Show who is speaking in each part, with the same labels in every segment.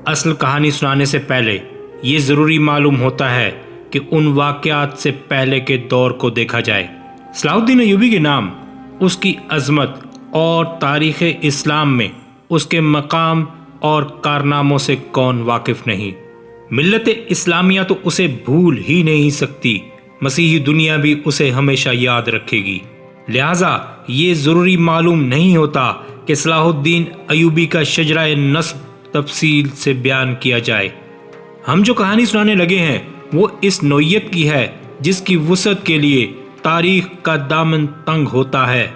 Speaker 1: اصل کہانی سنانے سے پہلے یہ ضروری معلوم ہوتا ہے کہ ان واقعات سے پہلے کے دور کو دیکھا جائے۔ صلاح الدین ایوبی کے نام، اس کی عظمت اور تاریخ اسلام میں اس کے مقام اور کارناموں سے کون واقف نہیں۔ ملت اسلامیہ تو اسے بھول ہی نہیں سکتی، مسیحی دنیا بھی اسے ہمیشہ یاد رکھے گی۔ لہٰذا یہ ضروری معلوم نہیں ہوتا کہ صلاح الدین ایوبی کا شجرہ نسب تفصیل سے بیان کیا جائے۔ ہم جو کہانی سنانے لگے ہیں وہ اس نوعیت کی ہے جس کی وسعت کے لیے تاریخ کا دامن تنگ ہوتا ہے۔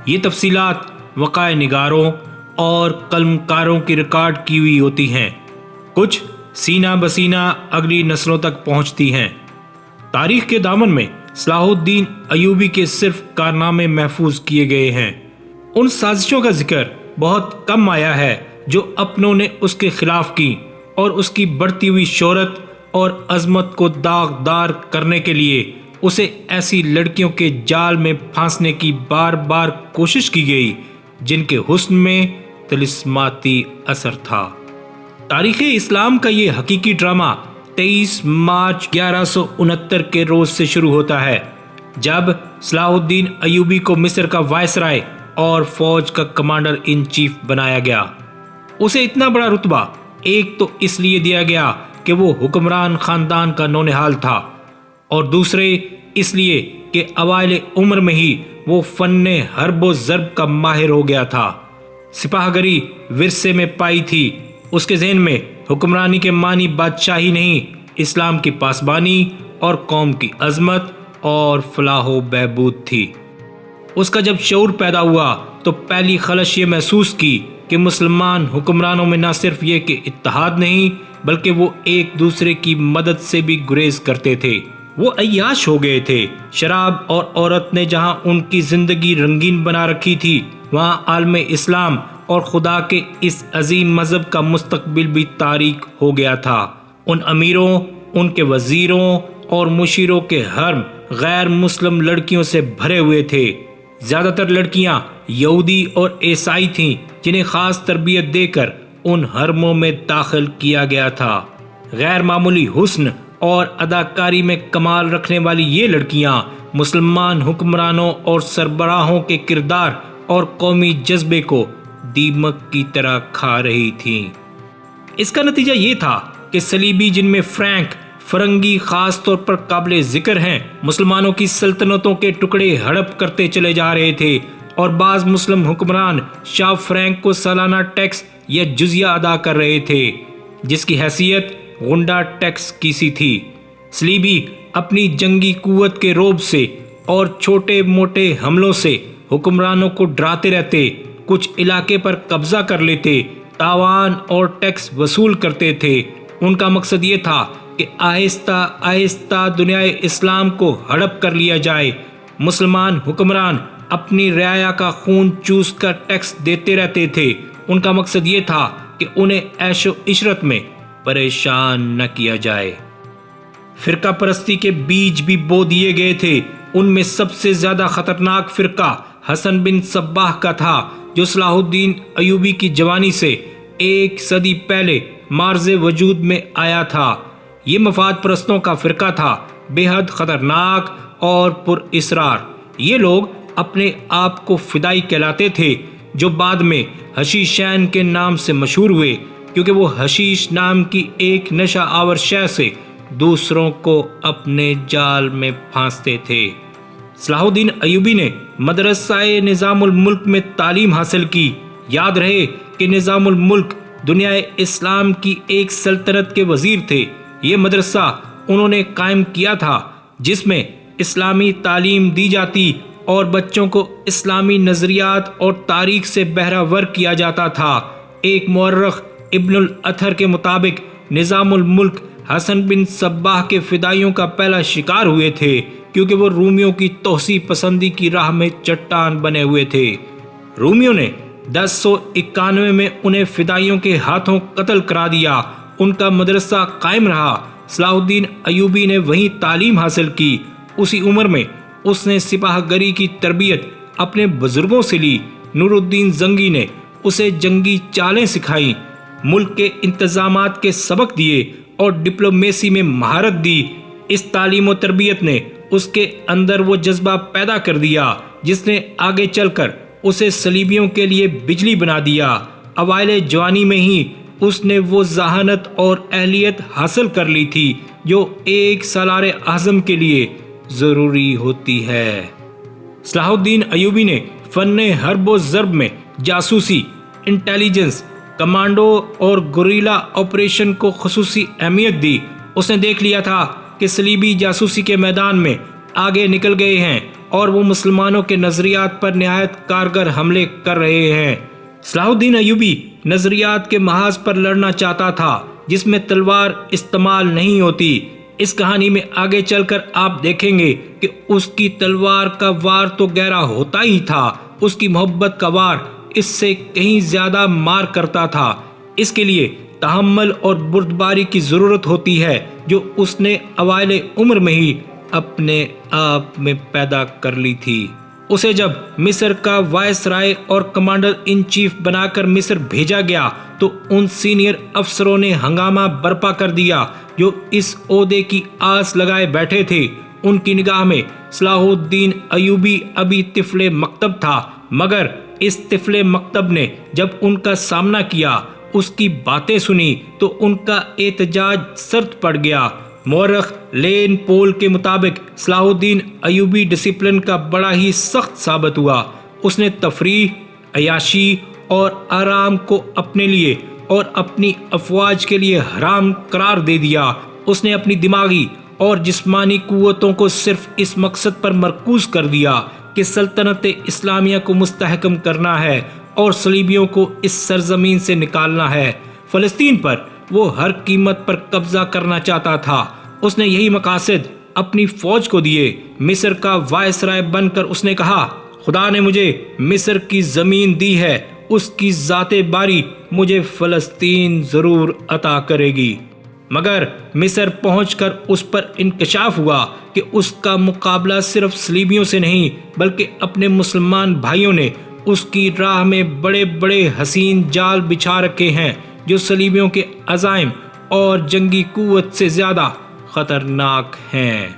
Speaker 1: یہ تفصیلات وقائع نگاروں اور قلم کاروں کی ریکارڈ کی ہوئی ہوتی ہیں، کچھ سینہ بسینہ اگلی نسلوں تک پہنچتی ہیں۔ تاریخ کے دامن میں صلاح الدین ایوبی کے صرف کارنامے محفوظ کیے گئے ہیں۔ ان سازشوں کا ذکر بہت کم آیا ہے جو اپنوں نے اس کے خلاف کی اور اس کی بڑھتی ہوئی شہرت اور عظمت کو داغدار کرنے کے لیے اسے ایسی لڑکیوں کے جال میں پھانسنے کی بار بار کوشش کی گئی جن کے حسن میں طلسماتی اثر تھا۔ تاریخ اسلام کا یہ حقیقی ڈرامہ 23 مارچ 1169 کے روز سے شروع ہوتا ہے، جب صلاح الدین ایوبی کو مصر کا وائسرائے اور فوج کا کمانڈر ان چیف بنایا گیا۔ اسے اتنا بڑا رتبہ ایک تو اس لیے دیا گیا کہ وہ حکمران خاندان کا نونہال تھا، اور دوسرے اس لیے کہ اوائل عمر میں ہی وہ فن حرب و ضرب کا ماہر ہو گیا تھا۔ سپاہ گری ورثے میں پائی تھی، اس کے ذہن میں حکمرانی کے معنی بادشاہی نہیں، اسلام کی پاسبانی اور قوم کی عظمت اور فلاح و بہبود تھی۔ اس کا جب شعور پیدا ہوا تو پہلی خلش یہ محسوس کی کہ مسلمان حکمرانوں میں نہ صرف یہ کہ اتحاد نہیں بلکہ وہ ایک دوسرے کی مدد سے بھی گریز کرتے تھے۔ وہ عیاش ہو گئے تھے۔ شراب اور عورت نے جہاں ان کی زندگی رنگین بنا رکھی تھی، وہاں عالم اسلام اور خدا کے اس عظیم مذہب کا مستقبل بھی تاریک ہو گیا تھا۔ ان امیروں، ان کے وزیروں اور مشیروں کے حرم غیر مسلم لڑکیوں سے بھرے ہوئے تھے۔ زیادہ تر لڑکیاں یہودی اور عیسائی تھیں جنہیں خاص تربیت دے کر ان حرموں میں داخل کیا گیا تھا۔ غیر معمولی حسن اور اداکاری میں کمال رکھنے والی یہ لڑکیاں مسلمان حکمرانوں اور سربراہوں کے کردار اور قومی جذبے کو دیمک کی طرح کھا رہی تھیں۔ اس کا نتیجہ یہ تھا کہ صلیبی، جن میں فرینک، فرنگی خاص طور پر قابل ذکر ہیں، مسلمانوں کی سلطنتوں کے ٹکڑے ہڑپ کرتے چلے جا رہے تھے، اور بعض مسلم حکمران شاہ فرینک کو سالانہ ٹیکس یا جزیہ ادا کر رہے تھے، جس کی حیثیت غنڈہ ٹیکس کی سی تھی۔ صلیبی اپنی جنگی قوت کے رعب سے اور چھوٹے موٹے حملوں سے حکمرانوں کو ڈراتے رہتے، کچھ علاقے پر قبضہ کر لیتے، تاوان اور ٹیکس وصول کرتے تھے۔ ان کا مقصد یہ تھا کہ آہستہ آہستہ دنیا اسلام کو ہڑپ کر لیا جائے۔ مسلمان حکمران اپنی رعایا کا خون چوس کر ٹیکس دیتے رہتے تھے۔ ان کا مقصد یہ تھا کہ انہیں عیش و عشرت میں پریشان نہ کیا جائے۔ فرقہ پرستی کے بیج بھی بو دیے گئے تھے۔ ان میں سب سے زیادہ خطرناک فرقہ حسن بن صباح کا تھا، جو صلاح الدین ایوبی کی جوانی سے 1 صدی پہلے معرض وجود میں آیا تھا۔ یہ مفاد پرستوں کا فرقہ تھا، بے حد خطرناک اور پر اسرار۔ یہ لوگ اپنے آپ کو فدائی کہلاتے تھے، جو بعد میں حشیشین کے نام سے مشہور ہوئے، کیونکہ وہ حشیش نام کی ایک نشہ آور شے سے دوسروں کو اپنے جال میں پھانستے تھے۔ صلاح الدین ایوبی نے مدرسہ نظام الملک میں تعلیم حاصل کی۔ یاد رہے کہ نظام الملک دنیا اسلام کی ایک سلطنت کے وزیر تھے۔ یہ مدرسہ انہوں نے قائم کیا تھا جس میں اسلامی تعلیم دی جاتی اور بچوں کو اسلامی نظریات اور تاریخ سے بہرہ کیا جاتا تھا۔ ایک مورخ ابن الاثر کے مطابق نظام الملک حسن بن صباح کے فدائیوں کا پہلا شکار ہوئے تھے، کیونکہ وہ رومیوں کی توسیع پسندی کی راہ میں چٹان بنے ہوئے تھے۔ رومیوں نے 1091 میں انہیں فدائیوں کے ہاتھوں قتل کرا دیا۔ ان کا مدرسہ قائم رہا۔ صلاح الدین ایوبی نے وہیں تعلیم حاصل کی۔ اسی عمر میں اس نے سپاہ گری کی تربیت اپنے بزرگوں سے لی۔ نور الدین زنگی نے اسے جنگی چالیں سکھائیں۔ ملک کے انتظامات کے سبق دیے اور ڈپلومیسی میں مہارت دی۔ اس تعلیم و تربیت نے اس کے اندر وہ جذبہ پیدا کر دیا جس نے آگے چل کر اسے صلیبیوں کے لیے بجلی بنا دیا۔ اوائل جوانی میں ہی اس نے وہ ذہانت اور اہلیت حاصل کر لی تھی جو ایک سالار اعظم کے لیے ضروری ہوتی ہے۔ صلاح الدین ایوبی نے فن حرب و ضرب میں جاسوسی، انٹیلیجنس، کمانڈو اور گوریلا آپریشن کو خصوصی اہمیت دی۔ اس نے دیکھ لیا تھا کہ صلیبی جاسوسی کے میدان میں آگے نکل گئے ہیں اور وہ مسلمانوں کے نظریات پر نہایت کارگر حملے کر رہے ہیں۔ صلاح الدین ایوبی نظریات کے محاذ پر لڑنا چاہتا تھا جس میں تلوار استعمال نہیں ہوتی۔ اس کہانی میں آگے چل کر آپ دیکھیں گے کہ اس کی تلوار کا وار تو گہرا ہوتا ہی تھا، اس کی محبت کا وار اس سے کہیں زیادہ مار کرتا تھا۔ اس کے لیے تحمل اور بردباری کی ضرورت ہوتی ہے جو اس نے اوائل عمر میں ہی اپنے آپ میں پیدا کر لی تھی۔ اسے جب مصر کا وائس رائے اور کمانڈر ان چیف بنا کر مصر بھیجا گیا تو ان سینئر افسروں نے ہنگامہ برپا کر دیا جو اس عہدے کی آس لگائے بیٹھے تھے۔ ان کی نگاہ میں صلاح الدین ایوبی ابھی طفل مکتب تھا، مگر اس طفل مکتب نے جب ان کا سامنا کیا، اس کی باتیں سنی تو ان کا احتجاج سرد پڑ گیا۔ مورخ لین پول کے مطابق صلاح الدین ایوبی ڈسپلن کا بڑا ہی سخت ثابت ہوا۔ اس نے تفریح، عیاشی اور آرام کو اپنے لیے اور اپنی افواج کے لیے حرام قرار دے دیا۔ اس نے اپنی دماغی اور جسمانی قوتوں کو صرف اس مقصد پر مرکوز کر دیا کہ سلطنت اسلامیہ کو مستحکم کرنا ہے اور صلیبیوں کو اس سرزمین سے نکالنا ہے۔ فلسطین پر وہ ہر قیمت پر قبضہ کرنا چاہتا تھا۔ اس نے یہی مقاصد اپنی فوج کو دیے۔ مصر کا وائس رائے بن کر اس نے کہا، خدا نے مجھے مصر کی زمین دی ہے، اس کی ذات باری مجھے فلسطین ضرور عطا کرے گی۔ مگر مصر پہنچ کر اس پر انکشاف ہوا کہ اس کا مقابلہ صرف صلیبیوں سے نہیں بلکہ اپنے مسلمان بھائیوں نے اس کی راہ میں بڑے بڑے حسین جال بچھا رکھے ہیں جو صلیبیوں کے عزائم اور جنگی قوت سے زیادہ خطرناک ہیں۔